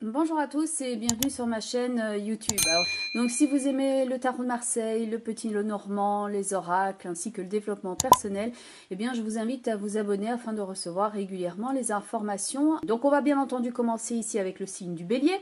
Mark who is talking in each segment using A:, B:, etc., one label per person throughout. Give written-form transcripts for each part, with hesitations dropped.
A: Bonjour à tous et bienvenue sur ma chaîne YouTube. Donc si vous aimez le tarot de Marseille, le petit Lenormand, les oracles ainsi que le développement personnel, eh bien je vous invite à vous abonner afin de recevoir régulièrement les informations. Donc on va bien entendu commencer ici avec le signe du Bélier.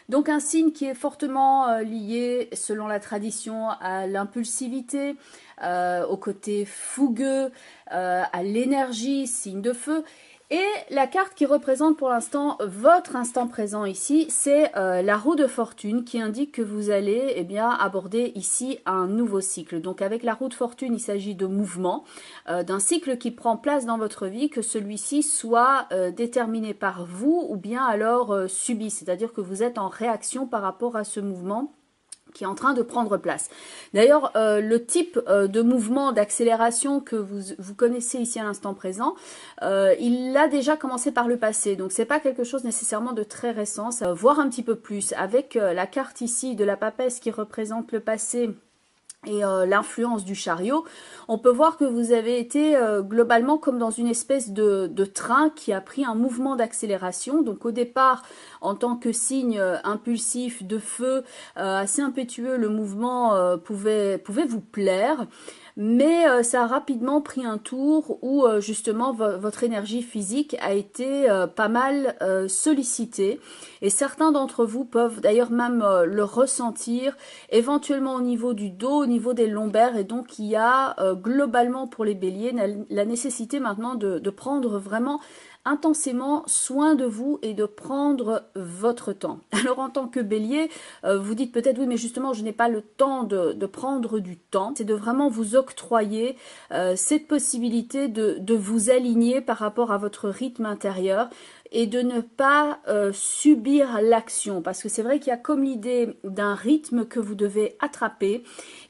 A: Donc un signe qui est fortement lié selon la tradition à l'impulsivité, au côté fougueux, à l'énergie, signe de feu. Et la carte qui représente pour l'instant votre instant présent ici, c'est la roue de fortune qui indique que vous allez aborder ici un nouveau cycle. Donc avec la roue de fortune, il s'agit de mouvement, d'un cycle qui prend place dans votre vie, que celui-ci soit déterminé par vous ou bien alors subi, c'est-à-dire que vous êtes en réaction par rapport à ce mouvement qui est en train de prendre place. D'ailleurs, le type de mouvement d'accélération que vous connaissez ici à l'instant présent, il a déjà commencé par le passé. Donc, c'est pas quelque chose nécessairement de très récent. Ça va voir un petit peu plus. Avec la carte ici de la papesse qui représente le passé et l'influence du chariot, on peut voir que vous avez été globalement comme dans une espèce de train qui a pris un mouvement d'accélération. Donc au départ, en tant que signe impulsif de feu, assez impétueux, le mouvement pouvait vous plaire. Mais ça a rapidement pris un tour où justement votre énergie physique a été pas mal sollicitée. Et certains d'entre vous peuvent d'ailleurs même le ressentir, éventuellement au niveau du dos, au niveau des lombaires. Et donc il y a globalement pour les béliers la nécessité maintenant de prendre vraiment intensément soin de vous et de prendre votre temps. Alors en tant que bélier, vous dites peut-être oui mais justement je n'ai pas le temps de prendre du temps. C'est de vraiment vous octroyer cette possibilité de vous aligner par rapport à votre rythme intérieur et de ne pas subir l'action. Parce que c'est vrai qu'il y a comme l'idée d'un rythme que vous devez attraper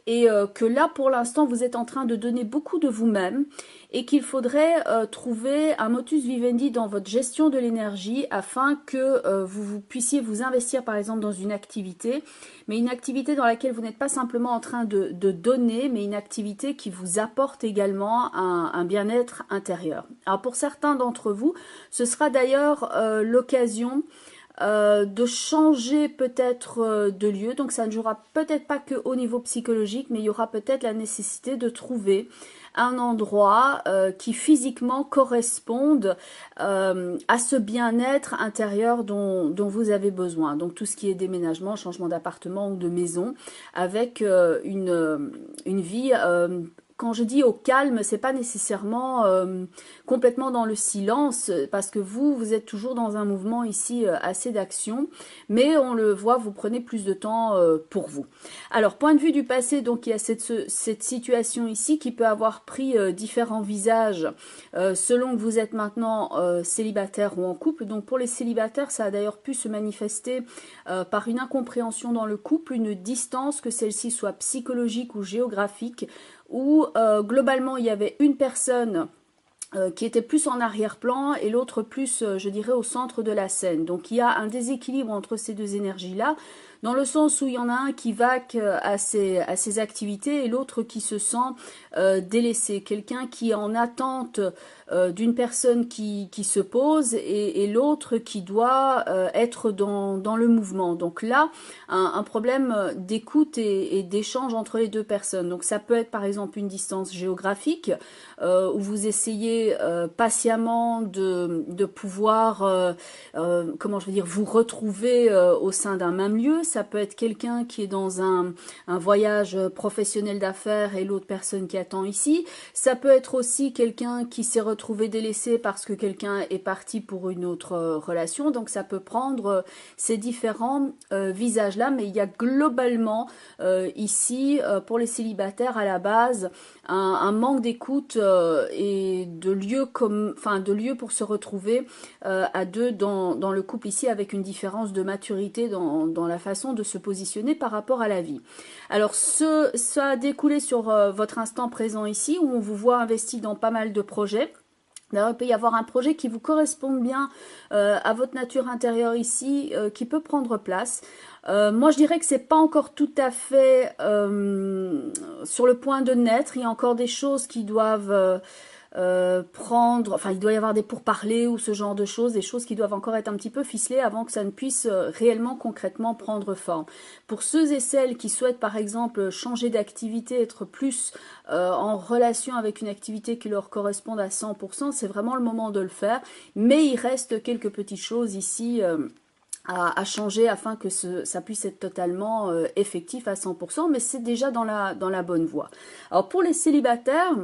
A: et que là pour l'instant vous êtes en train de donner beaucoup de vous-même et qu'il faudrait trouver un motus vivendi dans votre gestion de l'énergie afin que vous puissiez vous investir par exemple dans une activité, mais une activité dans laquelle vous n'êtes pas simplement en train de donner, mais une activité qui vous apporte également un bien-être intérieur. Alors pour certains d'entre vous, ce sera d'ailleurs l'occasion de changer peut-être de lieu. Donc ça ne jouera peut-être pas que au niveau psychologique, mais il y aura peut-être la nécessité de trouver un endroit qui physiquement corresponde à ce bien-être intérieur dont vous avez besoin. Donc tout ce qui est déménagement, changement d'appartement ou de maison, avec une vie quand je dis au calme, c'est pas nécessairement complètement dans le silence, parce que vous êtes toujours dans un mouvement ici assez d'action, mais on le voit, vous prenez plus de temps pour vous. Alors, point de vue du passé, donc il y a cette situation ici qui peut avoir pris différents visages selon que vous êtes maintenant célibataire ou en couple. Donc pour les célibataires, ça a d'ailleurs pu se manifester par une incompréhension dans le couple, une distance, que celle-ci soit psychologique ou géographique, où globalement il y avait une personne qui était plus en arrière-plan et l'autre plus, je dirais, au centre de la scène. Donc il y a un déséquilibre entre ces deux énergies-là, dans le sens où il y en a un qui vaque à ses activités et l'autre qui se sent délaissé. Quelqu'un qui est en attente d'une personne qui se pose et l'autre qui doit être dans le mouvement. Donc là, un problème d'écoute et d'échange entre les deux personnes. Donc ça peut être par exemple une distance géographique où vous essayez patiemment de pouvoir, comment je veux dire, vous retrouver au sein d'un même lieu. Ça peut être quelqu'un qui est dans un voyage professionnel d'affaires et l'autre personne qui attend ici. Ça peut être aussi quelqu'un qui s'est retrouvé délaissé parce que quelqu'un est parti pour une autre relation. Donc ça peut prendre ces différents visages-là, mais il y a globalement ici, pour les célibataires à la base, un manque d'écoute et de lieu pour se retrouver à deux dans le couple ici, avec une différence de maturité dans la façon de se positionner par rapport à la vie. Alors ça a découlé sur votre instant présent ici, où on vous voit investi dans pas mal de projets. D'ailleurs, il peut y avoir un projet qui vous correspond bien à votre nature intérieure ici, qui peut prendre place. Moi, je dirais que c'est pas encore tout à fait sur le point de naître. Il y a encore des choses qui doivent enfin il doit y avoir des pourparlers ou ce genre de choses, des choses qui doivent encore être un petit peu ficelées avant que ça ne puisse réellement concrètement prendre forme. Pour ceux et celles qui souhaitent par exemple changer d'activité, être plus en relation avec une activité qui leur corresponde à 100%, c'est vraiment le moment de le faire, mais il reste quelques petites choses ici à changer afin que ça puisse être totalement effectif à 100%, mais c'est déjà dans la bonne voie. Alors pour les célibataires,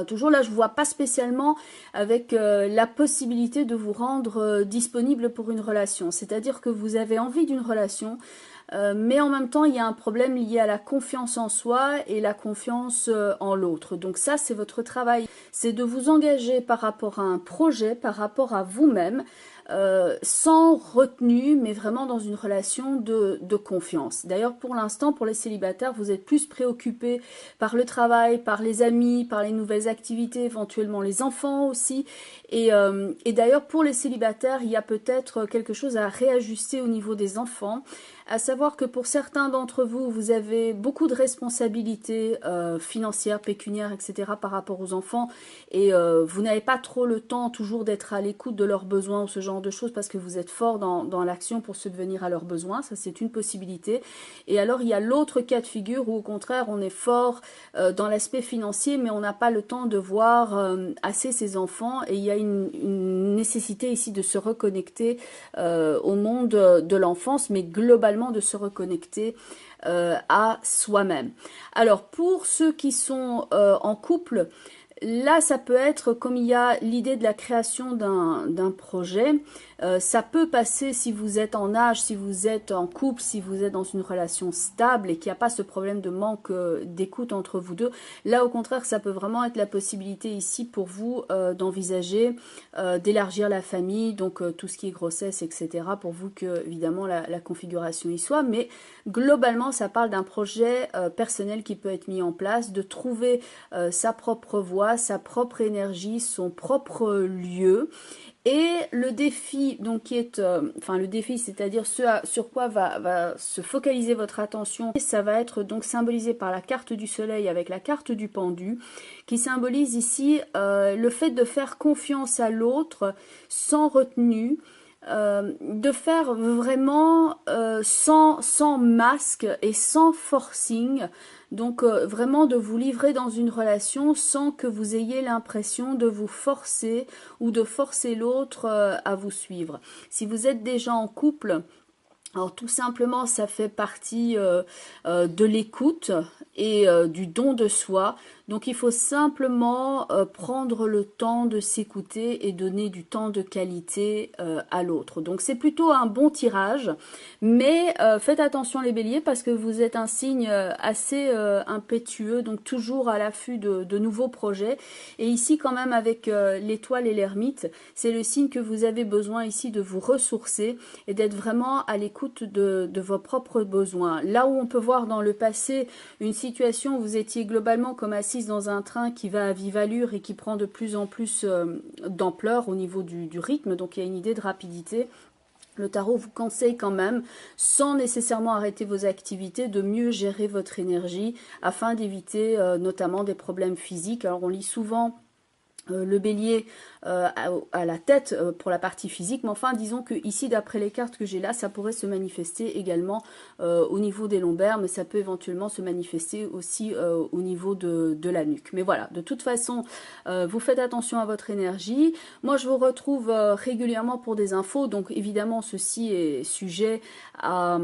A: toujours là, je ne vois pas spécialement avec la possibilité de vous rendre disponible pour une relation. C'est-à-dire que vous avez envie d'une relation, mais en même temps, il y a un problème lié à la confiance en soi et la confiance en l'autre. Donc ça, c'est votre travail. C'est de vous engager par rapport à un projet, par rapport à vous-même, sans retenue, mais vraiment dans une relation de confiance. D'ailleurs, pour l'instant, pour les célibataires, vous êtes plus préoccupés par le travail, par les amis, par les nouvelles activités, éventuellement les enfants aussi. Et d'ailleurs, pour les célibataires, il y a peut-être quelque chose à réajuster au niveau des enfants. À savoir que pour certains d'entre vous, vous avez beaucoup de responsabilités financières, pécuniaires, etc. par rapport aux enfants et vous n'avez pas trop le temps toujours d'être à l'écoute de leurs besoins ou ce genre de choses parce que vous êtes fort dans l'action pour subvenir à leurs besoins. Ça, c'est une possibilité. Et alors, il y a l'autre cas de figure où au contraire, on est fort dans l'aspect financier, mais on n'a pas le temps de voir assez ses enfants et il y a une nécessité ici de se reconnecter au monde de l'enfance, mais globalement de se reconnecter à soi-même. Alors pour ceux qui sont en couple, là ça peut être comme il y a l'idée de la création d'un projet, ça peut passer si vous êtes en âge, si vous êtes en couple, si vous êtes dans une relation stable et qu'il n'y a pas ce problème de manque d'écoute entre vous deux. Là au contraire, ça peut vraiment être la possibilité ici pour vous d'envisager d'élargir la famille, donc tout ce qui est grossesse, etc. pour vous que évidemment la configuration y soit. Mais globalement, ça parle d'un projet personnel qui peut être mis en place, de trouver sa propre voie, sa propre énergie, son propre lieu. Et le défi, donc qui est, le défi, c'est-à-dire sur quoi va se focaliser votre attention, ça va être donc symbolisé par la carte du soleil avec la carte du pendu, qui symbolise ici le fait de faire confiance à l'autre sans retenue, de faire vraiment sans masque et sans forcing. Donc vraiment de vous livrer dans une relation sans que vous ayez l'impression de vous forcer ou de forcer l'autre à vous suivre. Si vous êtes déjà en couple, alors tout simplement ça fait partie de l'écoute et du don de soi. Donc il faut simplement prendre le temps de s'écouter et donner du temps de qualité à l'autre. Donc c'est plutôt un bon tirage, mais faites attention les béliers parce que vous êtes un signe assez impétueux, donc toujours à l'affût de nouveaux projets. Et ici quand même avec l'étoile et l'ermite, c'est le signe que vous avez besoin ici de vous ressourcer et d'être vraiment à l'écoute de vos propres besoins. Là où on peut voir dans le passé une situation où vous étiez globalement comme assise dans un train qui va à vive allure et qui prend de plus en plus d'ampleur au niveau du rythme, donc il y a une idée de rapidité. Le tarot vous conseille quand même, sans nécessairement arrêter vos activités, de mieux gérer votre énergie afin d'éviter notamment des problèmes physiques. Alors on lit souvent le bélier à la tête pour la partie physique, mais enfin disons que ici d'après les cartes que j'ai là, ça pourrait se manifester également au niveau des lombaires, mais ça peut éventuellement se manifester aussi au niveau de la nuque. Mais voilà, de toute façon vous faites attention à votre énergie. Moi je vous retrouve régulièrement pour des infos, donc évidemment ceci est sujet à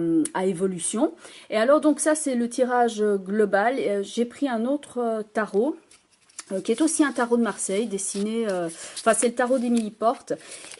A: évolution. Et alors donc ça c'est le tirage global. J'ai pris un autre tarot qui est aussi un tarot de Marseille, dessiné, c'est le tarot d'Émilie Porte.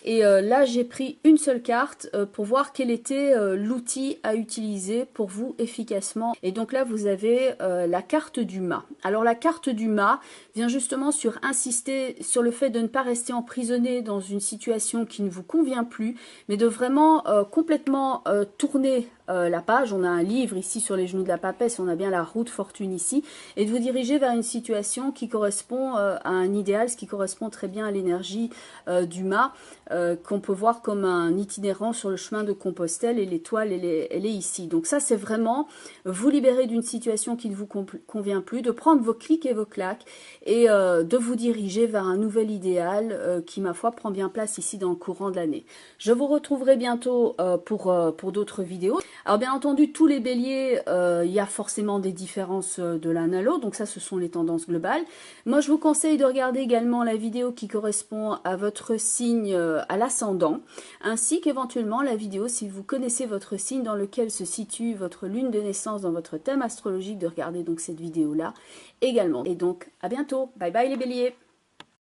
A: Et là, j'ai pris une seule carte pour voir quel était l'outil à utiliser pour vous efficacement. Et donc là, vous avez la carte du mât. Alors la carte du mât vient justement insister sur le fait de ne pas rester emprisonné dans une situation qui ne vous convient plus, mais de vraiment complètement tourner la page, on a un livre ici sur les genoux de la papesse, on a bien la roue de fortune ici, et de vous diriger vers une situation qui correspond à un idéal, ce qui correspond très bien à l'énergie du mât, qu'on peut voir comme un itinérant sur le chemin de Compostelle, et l'étoile, elle est ici. Donc ça, c'est vraiment vous libérer d'une situation qui ne vous convient plus, de prendre vos clics et vos claques, et de vous diriger vers un nouvel idéal qui, ma foi, prend bien place ici dans le courant de l'année. Je vous retrouverai bientôt pour d'autres vidéos. Alors bien entendu, tous les béliers, il y a forcément des différences de l'un à l'autre, donc ça ce sont les tendances globales. Moi je vous conseille de regarder également la vidéo qui correspond à votre signe à l'ascendant, ainsi qu'éventuellement la vidéo si vous connaissez votre signe dans lequel se situe votre lune de naissance dans votre thème astrologique, de regarder donc cette vidéo là également. Et donc à bientôt, bye bye les béliers.